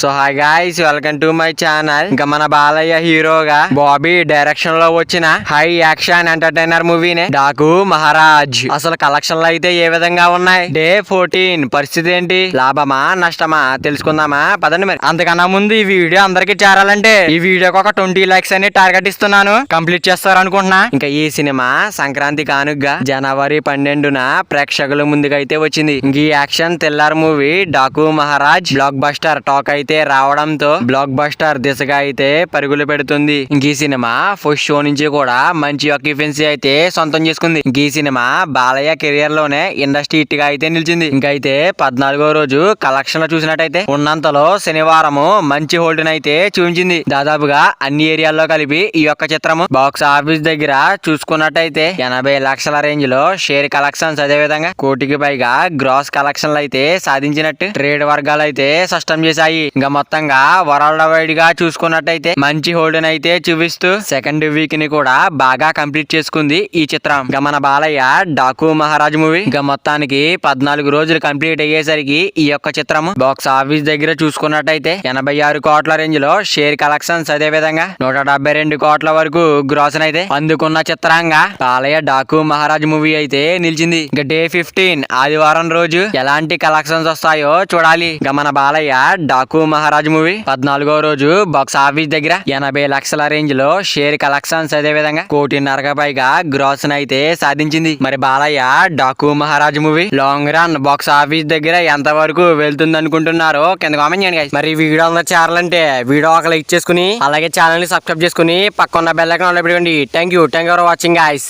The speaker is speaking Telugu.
So hi guys, welcome to my channel. ఇంకా మన బాలయ్య హీరోగా బాబీ డైరెక్షన్ లో వచ్చిన హై యాక్షన్ ఎంటర్టైనర్ మూవీనే డాకు మహారాజ్. అసలు కలెక్షన్లు అయితే ఏ విధంగా ఉన్నాయి? డే 14 పరిస్థితి ఏంటి? లాభమా నష్టమా తెలుసుకుందామా పదండి. మరి అంతకన్నా ముందు ఈ వీడియో అందరికి చేరాలంటే ఈ వీడియోకి ఒక 20 లైక్స్ అని టార్గెట్ ఇస్తున్నాను. కంప్లీట్ చేస్తారు అనుకుంటున్నా. ఇంకా ఈ సినిమా సంక్రాంతి కానుగ్గా జనవరి 12న ప్రేక్షకుల ముందుకైతే వచ్చింది. ఇంక ఈ action thriller movie Daaku Maharaj block buster talk అయితే రావడంతో బ్లాక్ బస్టర్ దిశగా అయితే పరుగులు పెడుతుంది. ఇంక ఈ సినిమా ఫస్ట్ షో నుంచి కూడా మంచి ఆక్యుపెన్సీ అయితే సొంతం చేసుకుంది. ఇంక ఈ సినిమా బాలయ్య కెరియర్ లోనే ఇండస్ట్రీ హిట్ గా అయితే నిలిచింది. ఇంకైతే 14వ రోజు కలెక్షన్ లో చూసినట్టయితే ఉన్నంతలో శనివారము మంచి హోల్డ్ అయితే చూపించింది. దాదాపుగా అన్ని ఏరియాల్లో కలిపి ఈ యొక్క చిత్రము బాక్స్ ఆఫీస్ దగ్గర చూసుకున్నట్టయితే 80 లక్షల రేంజ్ లో షేర్ కలెక్షన్స్, అదే విధంగా కోటికి పైగా గ్రాస్ కలెక్షన్లు అయితే సాధించినట్టు ట్రేడ్ వర్గాలు అయితే స్పష్టం చేశాయి. ఇంకా మొత్తంగా వరల్డ్ వైడ్ గా చూసుకున్నట్టయితే మంచి హోల్డ్ అయితే చూపిస్తూ సెకండ్ వీక్ ని కూడా బాగా కంప్లీట్ చేసుకుంది ఈ చిత్రం. ఇంకా మన బాలయ్య డాకు మహారాజ్ మూవీ ఇంకా మొత్తానికి 14 రోజులు కంప్లీట్ అయ్యేసరికి ఈ యొక్క చిత్రం బాక్స్ ఆఫీస్ దగ్గర చూసుకున్నట్టయితే 86 కోట్ల రేంజ్ లో షేర్ కలెక్షన్స్, అదే విధంగా 172 కోట్ల వరకు గ్రాస్ అయితే అందుకున్న చిత్రంగా బాలయ్య డాకు మహారాజ్ మూవీ అయితే నిలిచింది. ఇంకా డే 15 ఆదివారం రోజు ఎలాంటి కలెక్షన్స్ వస్తాయో చూడాలి. ఇంకా మన బాలయ్య డాకు మహారాజ్ మూవీ 14వ రోజు బాక్స్ ఆఫీస్ దగ్గర 80 లక్షల రేంజ్ లో షేర్ కలెక్షన్స్, అదే విధంగా 1.5 పైగా గ్రాస్ అయితే సాధించింది. మరి Balayya Daaku Maharaj movie long run box office దగ్గర ఎంత వరకు వెళ్తుంది అనుకుంటున్నారో కింద కామెంట్ చేయండి guys. మరి ఈ వీడియో అందరూ చేరాలంటే వీడియో ఒక లైక్ చేసుకుని అలాగే ఛానల్ ని సబ్స్క్రైబ్ చేసుకుని పక్కన బెల్ ఐకాన్ ఆన్ లో పెట్టుకోండి. Thank you for watching guys.